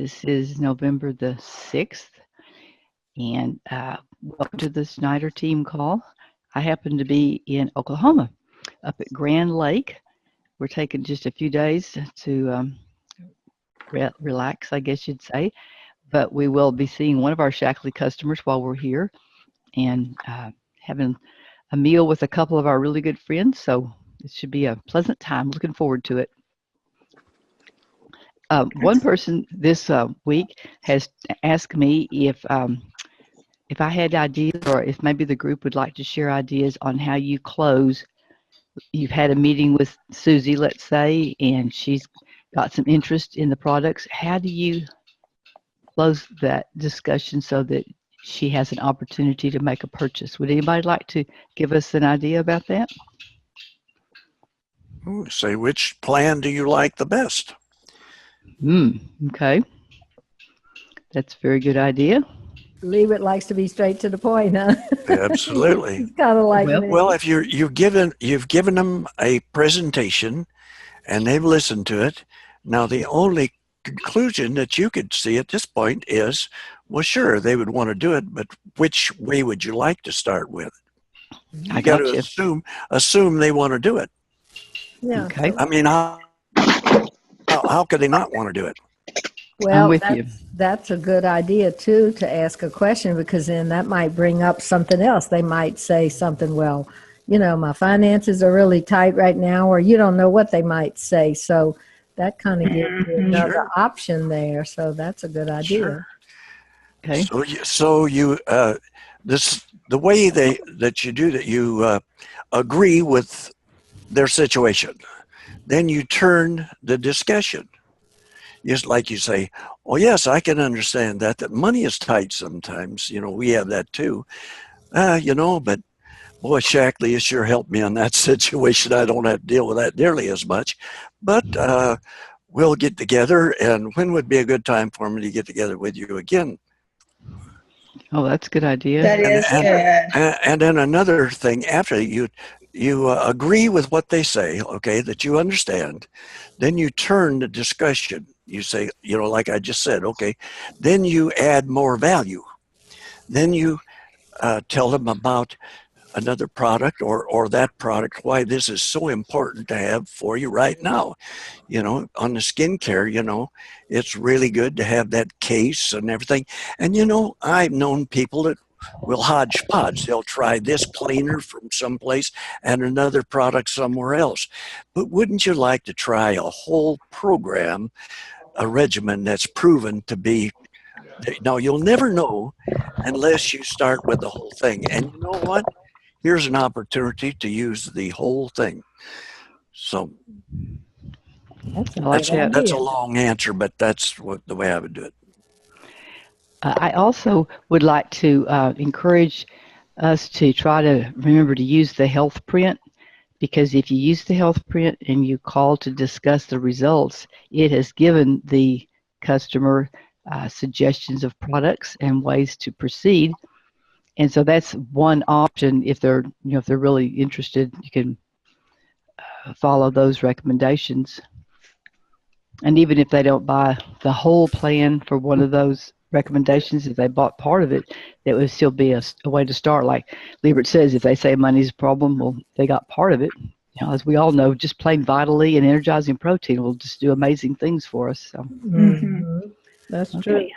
This is November the 6th, and welcome to the Snyder Team Call. I happen to be in Oklahoma, up at Grand Lake. We're taking just a few days to relax, I guess you'd say, but we will be seeing one of our Shackley customers while we're here and having a meal with a couple of our really good friends, so it should be a pleasant time. Looking forward to it. One person this week has asked me if I had ideas, or if maybe the group would like to share ideas on how you close. You've had a meeting with Susie, let's say, and she's got some interest in the products. How do you close that discussion so that she has an opportunity to make a purchase? Would anybody like to give us an idea about that? Say, which plan do you like the best? Okay. That's a very good idea. Leibert likes to be straight to the point, huh? Absolutely. It's kind of like well, if you've given them a presentation and they've listened to it, now the only conclusion that you could see at this point is, well, sure, they would want to do it, but which way would you like to start with? You got to assume they want to do it. Yeah. Okay. I mean, how could they not want to do it? Well, that's a good idea, too, to ask a question, because then that might bring up something else. They might say something, well, you know, my finances are really tight right now, or you don't know what they might say. So that kind of gives you another option there. So that's a good idea. Sure. Okay. So the way that you do that, you agree with their situation. Then you turn the discussion. Just like you say, oh, yes, I can understand that money is tight sometimes. You know, we have that too. You know, but boy, Shackley has sure helped me in that situation. I don't have to deal with that nearly as much. But we'll get together, and when would be a good time for me to get together with you again? Oh, that's a good idea. That is good. And then another thing, after you agree with what they say, okay, that you understand, then you turn the discussion. You say, you know, like I just said, okay, then you add more value. Then you tell them about another product or that product, why this is so important to have for you right now. You know, on the skincare, you know, it's really good to have that case and everything. And, you know, I've known people that will hodgepodge. They'll try this cleaner from someplace and another product somewhere else. But wouldn't you like to try a whole program, a regimen that's proven to be? Now, you'll never know unless you start with the whole thing. And you know what? Here's an opportunity to use the whole thing. So that's a long answer, but that's the way I would do it. I also would like to encourage us to try to remember to use the health print, because if you use the health print and you call to discuss the results, it has given the customer suggestions of products and ways to proceed. And so that's one option. If they're really interested, you can follow those recommendations. And even if they don't buy the whole plan for one of those recommendations, if they bought part of it, that would still be a way to start. Like Leibert says, if they say money's a problem, well, they got part of it. You know, as we all know, just plain Vitally and energizing protein will just do amazing things for us. So. That's true.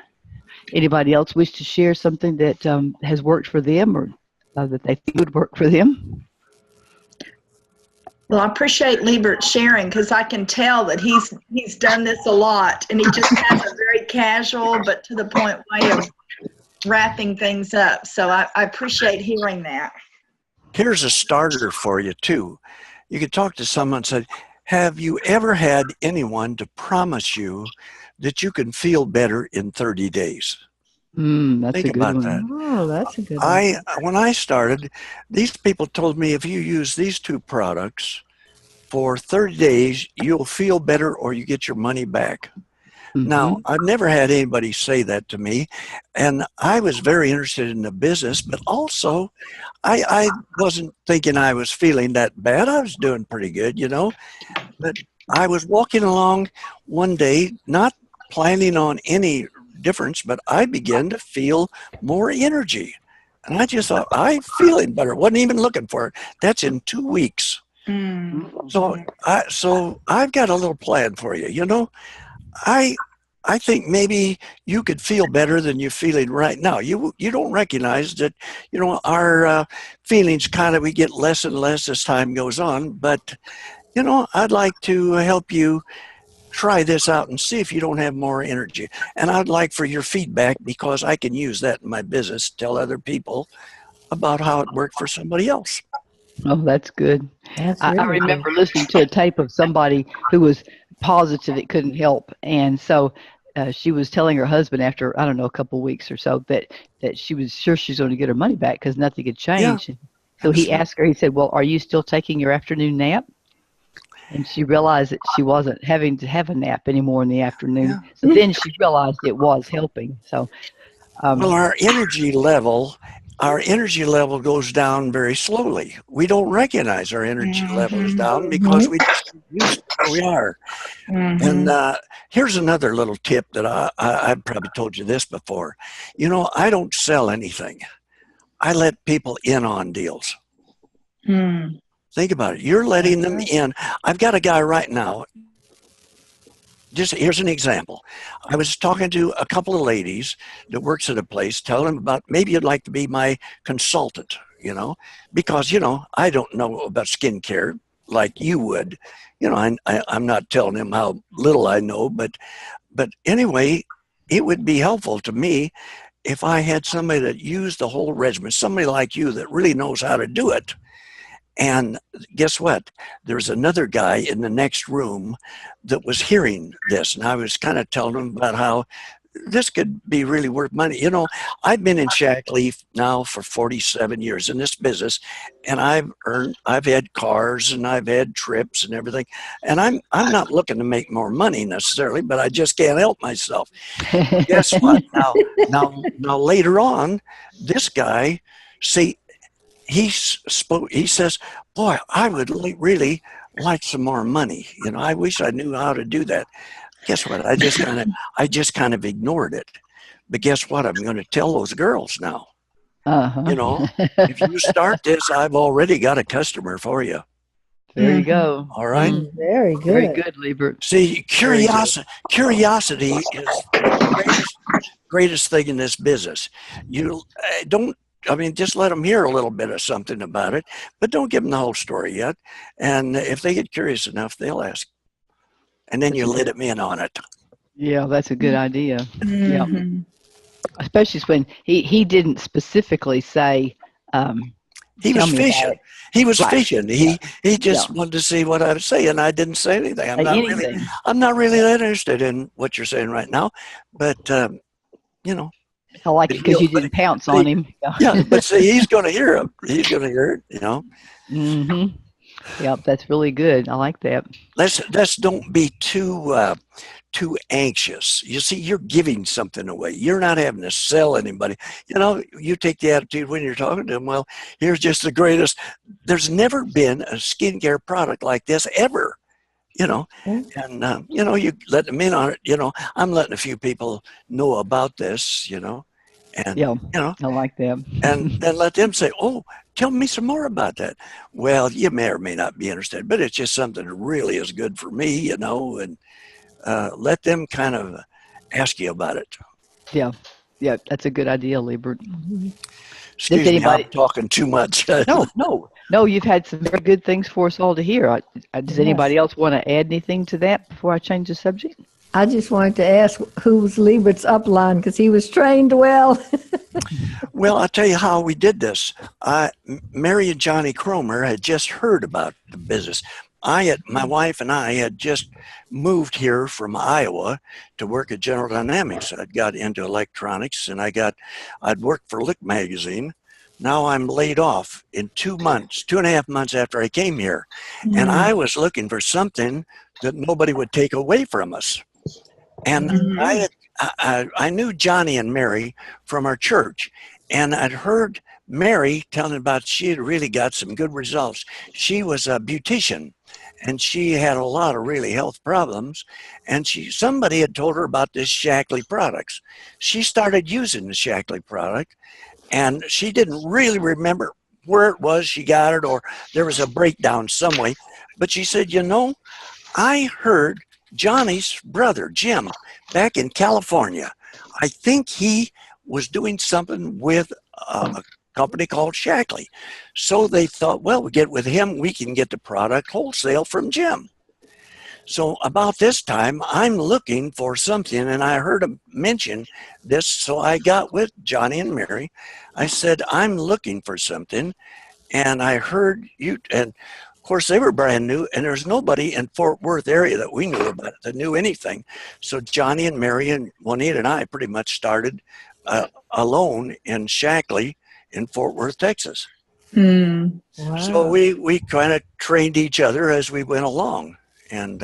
Anybody else wish to share something that has worked for them, or that they think would work for them? Well, I appreciate Leibert sharing, because I can tell that he's done this a lot, and he just has a very casual but to the point way of wrapping things up. So I appreciate hearing that. Here's a starter for you too. You could talk to someone and say, have you ever had anyone to promise you that you can feel better in 30 days? That's Think a good about one. that. Oh, that's a good one. When I started, these people told me if you use these two products for 30 days, you'll feel better or you get your money back. Now, I've never had anybody say that to me, and I was very interested in the business, but also I wasn't thinking I was feeling that bad. I was doing pretty good, you know, but I was walking along one day, not planning on any difference, but I began to feel more energy. And I just thought, I'm feeling better. Wasn't even looking for it. That's in 2 weeks. So I've got a little plan for you. You know, I think maybe you could feel better than you're feeling right now. You don't recognize that, you know, our feelings kind of, we get less and less as time goes on. But, you know, I'd like to help you try this out and see if you don't have more energy. And I'd like for your feedback, because I can use that in my business, tell other people about how it worked for somebody else. Oh, that's good. That's I really remember good. listening to a tape of somebody who was positive it couldn't help, and so she was telling her husband after, I don't know, a couple of weeks or so, that she was sure she's going to get her money back because nothing had Yeah, changed. So he absolutely. asked her, he said, "Well, are you still taking your afternoon nap?" And she realized that she wasn't having to have a nap anymore in the afternoon. Yeah. So then she realized it was helping. So, Well, um, our energy level goes down very slowly. We don't recognize our energy level is down because we just get used to where we are. And here's another little tip that I've probably told you this before. You know, I don't sell anything. I let people in on deals. Think about it. You're letting them in. I've got a guy right now. Just here's an example. I was talking to a couple of ladies that works at a place, telling them about maybe you'd like to be my consultant, you know, because, you know, I don't know about skincare like you would. You know, I'm not telling them how little I know, but anyway, it would be helpful to me if I had somebody that used the whole regimen, somebody like you that really knows how to do it. And guess what? There's another guy in the next room that was hearing this. And I was kind of telling him about how this could be really worth money. You know, I've been in Shackleaf now for 47 years in this business, and I've had cars and I've had trips and everything. And I'm not looking to make more money necessarily, but I just can't help myself. Guess what? Now later on, this guy, see, he says, "Boy, I would really like some more money. You know, I wish I knew how to do that." Guess what? I just kind of ignored it. But guess what? I'm going to tell those girls now. You know, if you start this, I've already got a customer for you. There you go. All right. Very good. Very good, Liebert. See, curiosity is the greatest thing in this business. You don't. I mean, just let them hear a little bit of something about it, but don't give them the whole story yet. And if they get curious enough, they'll ask. And then you let them in on it. Yeah, that's a good idea. Yeah, especially when he didn't specifically say, he "Tell was me about fishing. it." He was Right. fishing. He just wanted to see what I would say, and I didn't say anything. I'm not really that interested in what you're saying right now, but you know. I like it because you didn't pounce on him. Yeah, but see, he's going to hear it. He's going to hear it. You know. Mm-hmm. Yep, that's really good. I like that. Let's don't be too anxious. You see, you're giving something away. You're not having to sell anybody. You know, you take the attitude when you're talking to them. Well, here's just the greatest. There's never been a skincare product like this ever. You know, and you know, you let them in on it. You know, I'm letting a few people know about this. You know, and Yeah, you know, I like that. and then let them say, "Oh, tell me some more about that." Well, you may or may not be interested, but it's just something that really is good for me. You know, and let them kind of ask you about it. Yeah, yeah, that's a good idea, Liebert. Does Excuse me, I'm anybody? talking too much. No. You've had some very good things for us all to hear. Does anybody else want to add anything to that before I change the subject? I just wanted to ask who's Liebert's upline because he was trained well. Well, I'll tell you how we did this. Mary and Johnny Cromer had just heard about the business. My wife and I had just moved here from Iowa to work at General Dynamics. I'd got into electronics and I'd worked for Lick Magazine. Now I'm laid off in 2 months, 2.5 months after I came here. And I was looking for something that nobody would take away from us. And I knew Johnny and Mary from our church, and I'd heard Mary telling about she had really got some good results. She was a beautician, and she had a lot of really health problems, and somebody had told her about this Shaklee products. She started using the Shaklee product, and she didn't really remember where it was she got it, or there was a breakdown some way, but she said, you know, I heard Johnny's brother Jim back in California, I think he was doing something with a company called Shaklee. So they thought, well, we get with him, we can get the product wholesale from Jim. So about this time, I'm looking for something, and I heard him mention this, so I got with Johnny and Mary. I said, I'm looking for something, and I heard you, and of course they were brand new, and there's nobody in Fort Worth area that we knew about that knew anything. So Johnny and Mary and Juanita and I pretty much started alone in Shaklee in Fort Worth, Texas. Mm. Wow. So we kind of trained each other as we went along. And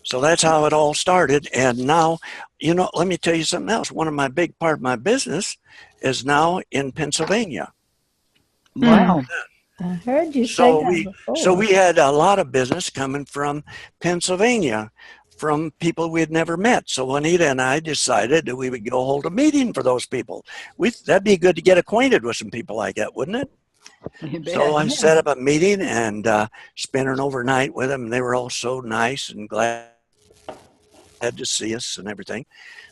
so that's how it all started. And now, you know, let me tell you something else. One of my big part of my business is now in Pennsylvania. Wow. I heard you say that before. So we had a lot of business coming from Pennsylvania, from people we had never met. So Juanita and I decided that we would go hold a meeting for those people. That'd be good to get acquainted with some people like that, wouldn't it? So I set up a meeting and spent an overnight with them. They were all so nice and glad to see us and everything.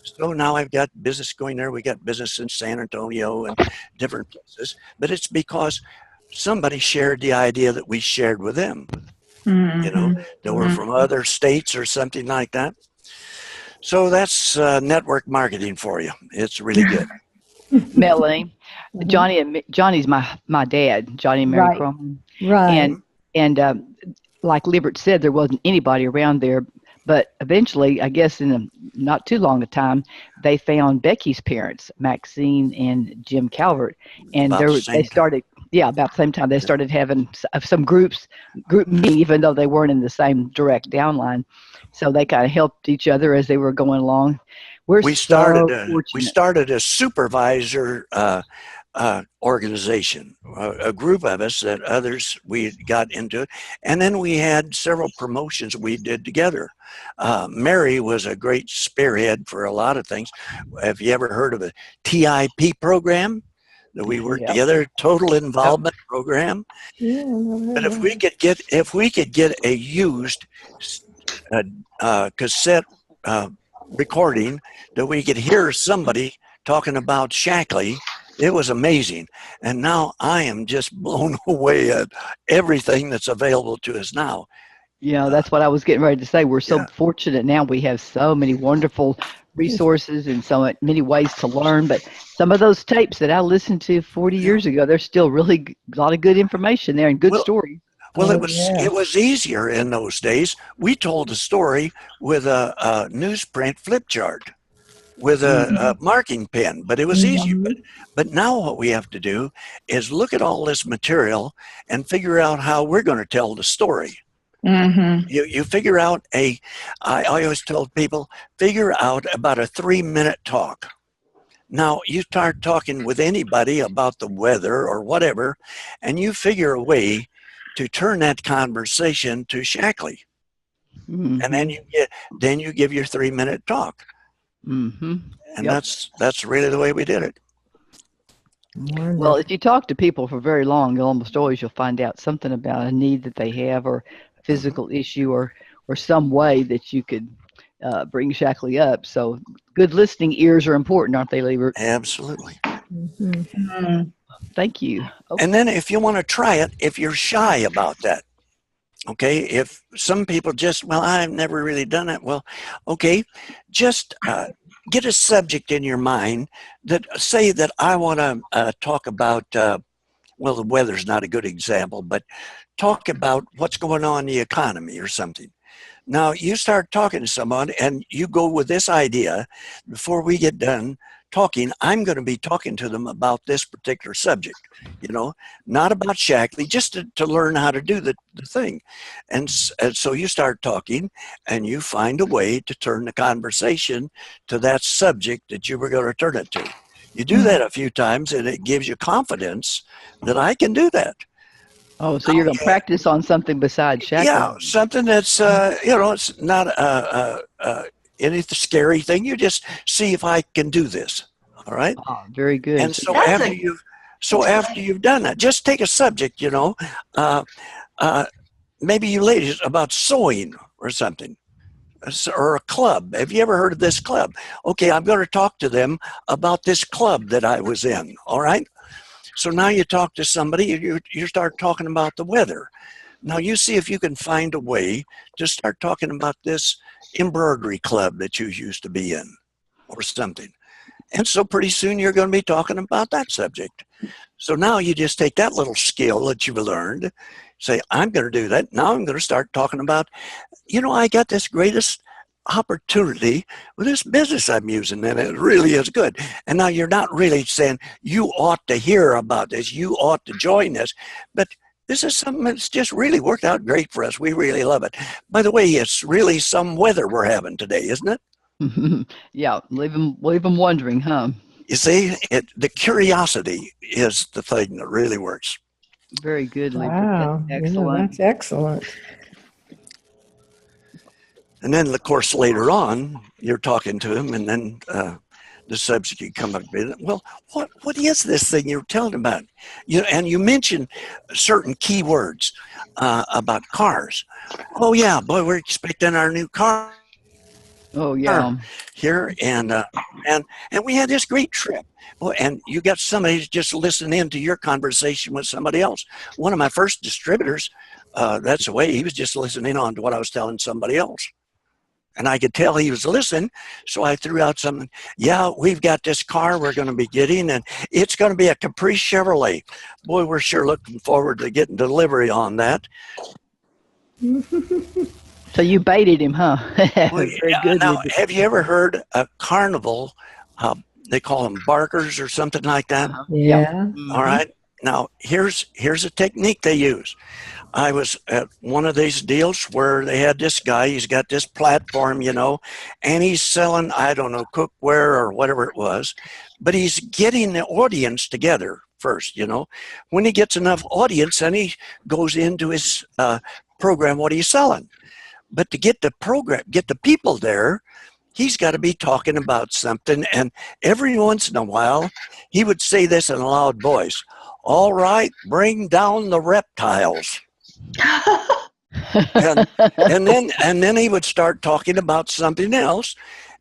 So now I've got business going there. We got business in San Antonio and different places. But it's because somebody shared the idea that we shared with them. Mm-hmm. You know, that were from other states or something like that. So that's network marketing for you. It's really good. Melanie, Johnny's my dad, Johnny and Mary Right. Croman. Right. And like Liebert said, there wasn't anybody around there. But eventually, I guess in not too long a time, they found Becky's parents, Maxine and Jim Calvert, and they started. Yeah, about the same time they started having some group meeting, even though they weren't in the same direct downline. So they kind of helped each other as they were going along. We started a supervisor organization, a group of us that others we got into it, and then we had several promotions we did together. Mary was a great spearhead for a lot of things. Have you ever heard of a TIP program? That we worked together, total involvement program. Yeah, but if we could get a used cassette recording that we could hear somebody talking about Shaklee, it was amazing. And now I am just blown away at everything that's available to us now. Yeah, that's what I was getting ready to say. We're so fortunate now. We have so many wonderful resources and so many ways to learn. But some of those tapes that I listened to 40 years ago, there's still really a lot of good information there and good stories. Well, it was easier in those days. We told a story with a newsprint flip chart with a marking pen, but it was easier. But now what we have to do is look at all this material and figure out how we're going to tell the story. Mm-hmm. You figure out I always tell people, figure out about a 3-minute talk. Now you start talking with anybody about the weather or whatever, and you figure a way to turn that conversation to Shaklee. And then you give your 3-minute talk. And that's really the way we did it. Well, if you talk to people for very long, almost always you'll find out something about a need that they have or a physical issue or some way that you could bring Shaklee up. So good listening ears are important, aren't they, Liebert? Absolutely. Thank you. Okay. And then if you want to try it, if you're shy about that, okay, if some people just, well, I've never really done it. Well, okay, just get a subject in your mind that say that I want to talk about, well, the weather's not a good example, but talk about what's going on in the economy or something. Now you start talking to someone and you go with this idea. Before we get done talking, I'm going to be talking to them about this particular subject, not about Shaklee, just to learn how to do the thing. And so you start talking and you find a way to turn the conversation to that subject that you were going to turn it to. You do that a few times and it gives you confidence that I can do that. Oh, so you're going to practice on something besides shackling? Yeah, something that's, it's not any scary thing. You just see if I can do this. All right. Oh, very good. And so after you've done that, just take a subject, maybe you ladies about sewing or something, or a club. Have you ever heard of this club? Okay, I'm going to talk to them about this club that I was in. All right. So now you talk to somebody, you start talking about the weather. Now you see if you can find a way to start talking about this embroidery club that you used to be in or something. And so pretty soon you're going to be talking about that subject. So now you just take that little skill that you've learned, say, I'm going to do that. Now I'm going to start talking about, I got this greatest opportunity with this business I'm using, and it really is good. And now you're not really saying you ought to hear about this, you ought to join this, but this is something that's just really worked out great for us. We really love it. By the way, it's really some weather we're having today, isn't it? Yeah, leave them wondering, huh? You see, the curiosity is the thing that really works. Very good, Leibert. Wow, Excellent. that's excellent. And then, of course, later on, you're talking to him, and then the subject can come up. Well, what is this thing you're telling about? And you mentioned certain keywords about cars. Oh yeah, boy, we're expecting our new car. Oh yeah. Here and we had this great trip. Well, and you got somebody just listening in to your conversation with somebody else. One of my first distributors, that's the way he was just listening on to what I was telling somebody else. And I could tell he was listening, so I threw out something. Yeah, we've got this car we're going to be getting, and it's going to be a Caprice Chevrolet. Boy, we're sure looking forward to getting delivery on that. So you baited him, huh? Well, very good. Now, have you ever heard a carnival? They call them barkers or something like that. Yeah. Mm-hmm. All right. Now, here's a technique they use. I was at one of these deals where they had this guy, he's got this platform, and he's selling, I don't know, cookware or whatever it was, but he's getting the audience together first, When he gets enough audience, then he goes into his program, what he's selling. But to get the people there, he's got to be talking about something. And every once in a while, he would say this in a loud voice. All right, bring down the reptiles. and then he would start talking about something else,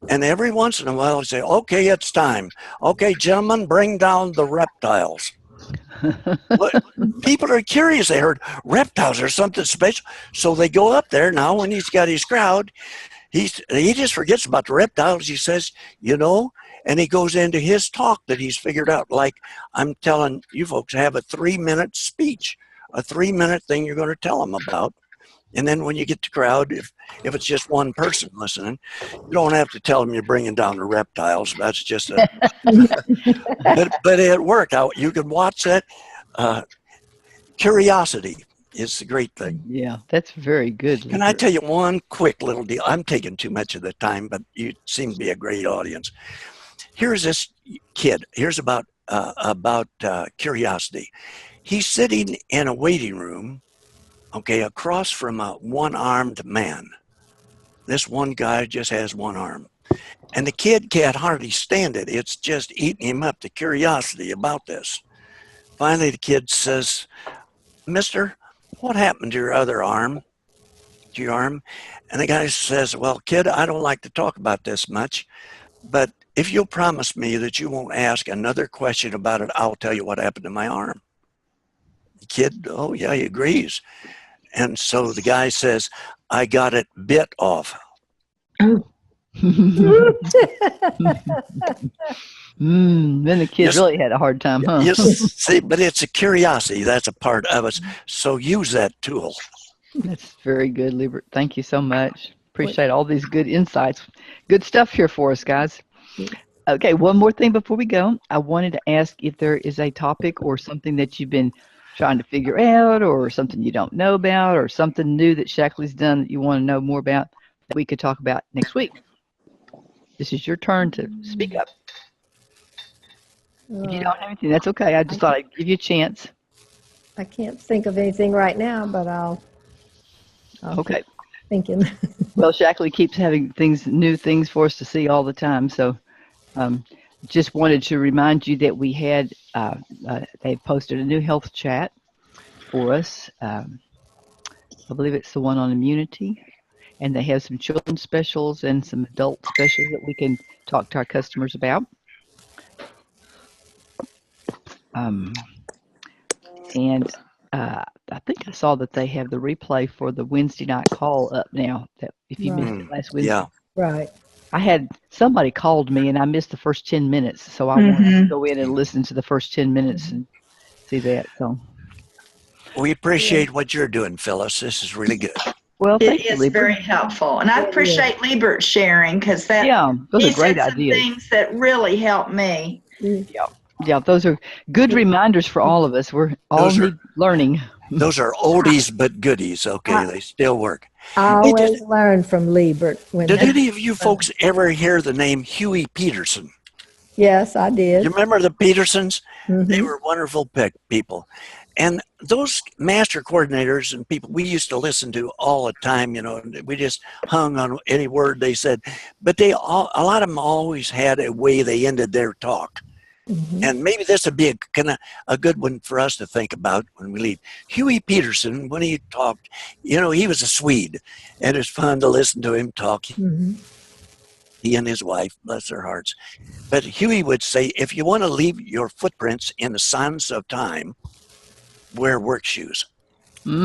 and every once in a while he'd say, okay, it's time. Okay, gentlemen, bring down the reptiles. People are curious. They heard reptiles or something special, so they go up there. Now when he's got his crowd, he just forgets about the reptiles. He says, and he goes into his talk that he's figured out. Like I'm telling you folks, have a 3-minute speech, a 3-minute thing you're going to tell them about. And then when you get the crowd, if it's just one person listening, you don't have to tell them you're bringing down the reptiles. That's just but it worked out. You can watch that. Curiosity is the great thing. Yeah, that's very good. Can I tell you one quick little deal? I'm taking too much of the time, but you seem to be a great audience. Here's this kid. Here's about curiosity. He's sitting in a waiting room, across from a one-armed man. This one guy just has one arm. And the kid can't hardly stand it. It's just eating him up, the curiosity about this. Finally, the kid says, Mister, what happened to your other arm? To your arm? And the guy says, well, kid, I don't like to talk about this much, but if you'll promise me that you won't ask another question about it, I'll tell you what happened to my arm. The kid, oh yeah, he agrees. And so the guy says, I got it bit off. Then the kid really had a hard time, huh? Yes, see, but it's a curiosity. That's a part of us. So use that tool. That's very good, Leibert. Thank you so much. Appreciate all these good insights. Good stuff here for us, guys. Okay, one more thing before we go. I wanted to ask if there is a topic or something that you've been trying to figure out, or something you don't know about, or something new that Shackley's done that you want to know more about that we could talk about next week. This is your turn to speak up. If you don't have anything, that's okay. I just thought I'd give you a chance. I can't think of anything right now, but I'll Okay. keep thinking. Well, Shackley keeps having new things for us to see all the time. So just wanted to remind you that we had, they posted a new health chat for us. I believe it's the one on immunity. And they have some children's specials and some adult specials that we can talk to our customers about. And I think I saw that they have the replay for the Wednesday night call up now. That if you missed it last Wednesday, Yeah. Right. I had somebody called me and I missed the first 10 minutes, so I wanted to go in and listen to the first 10 minutes and see that. So We appreciate what you're doing, Phyllis. This is really good. well, thank It you, is Liebert. very helpful, and I appreciate Liebert sharing because that those he are great said some ideas. things that really helped me. Yeah, those are good reminders for all of us. We're all need learning. Those are oldies but goodies. Okay, they still work. I always learn from Liebert. Did any of you folks ever hear the name Huey Peterson? Yes, I did. You remember the Petersons? They were wonderful people. And those master coordinators and people we used to listen to all the time, you know, we just hung on any word they said. But a lot of them always had a way they ended their talk. And maybe this would be a good one for us to think about when we leave. Huey Peterson, when he talked, you know, he was a Swede, and it was fun to listen to him talk. He and his wife, bless their hearts. But Huey would say, if you want to leave your footprints in the sands of time, wear work shoes. If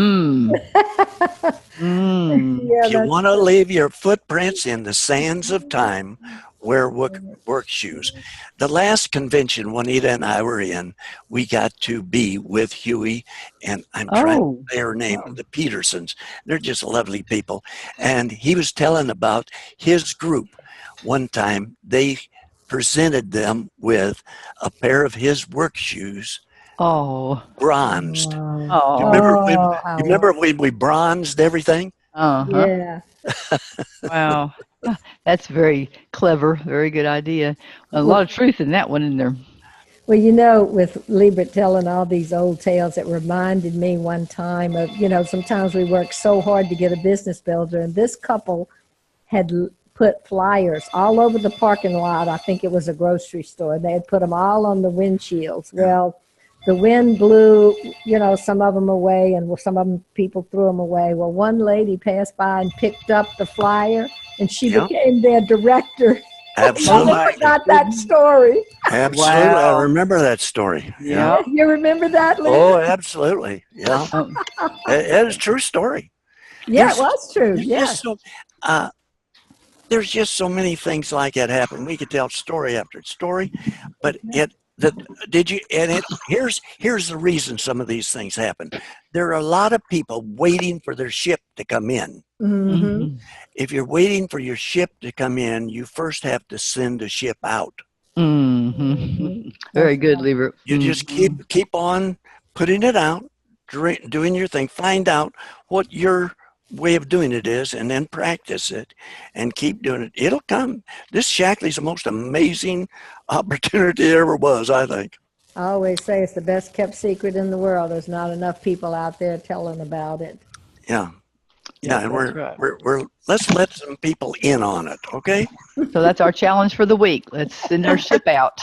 you want to leave your footprints in the sands of time, wear work shoes. The last convention Juanita and I were in, we got to be with Huey, and I'm trying to say her name, the Petersons. They're just lovely people. And he was telling about his group. One time they presented them with a pair of his work shoes, bronzed. You remember when we bronzed everything? Yeah. Wow. That's very clever. Very good idea. A lot of truth in that one, isn't there? Well, you know, with Liebert telling all these old tales, it reminded me one time of, you know, sometimes we work so hard to get a business builder, and this couple had put flyers all over the parking lot. I think it was a grocery store. They had put them all on the windshields. Well, the wind blew, you know, some of them away, and some of them people threw them away. Well, one lady passed by and picked up the flyer, and she became their director. Absolutely. I forgot that story. Absolutely. I remember that story. Yeah. You remember that, Lisa? Oh, absolutely. Yeah. It is a true story. Yeah, it was true. Yeah. There's just so many things like that happen. We could tell story after story, but here's the reason some of these things happen. There are a lot of people waiting for their ship to come in. If you're waiting for your ship to come in, you first have to send a ship out. Very good, Liebert. You just keep on putting it out, doing your thing. Find out what your way of doing it is, and then practice it and keep doing it. It'll come. This Shackley's the most amazing opportunity there ever was, I think. I always say it's the best kept secret in the world. There's not enough people out there telling about it. Yeah, and we're let's let some people in on it, okay? So that's our challenge for the week. Let's send our ship out.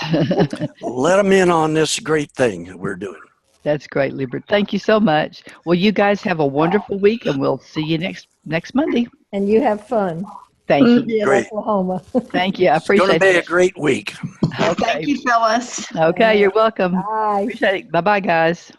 Let them in on this great thing that we're doing. That's great, Liebert. Thank you so much. Well, you guys have a wonderful week, and we'll see you next Monday. And you have fun. Thank you. Great. Oklahoma. Thank you. I appreciate it. It's going to be a great week. Okay. Thank you, Phyllis. Okay, you're welcome. Bye. Appreciate it. Bye-bye, guys.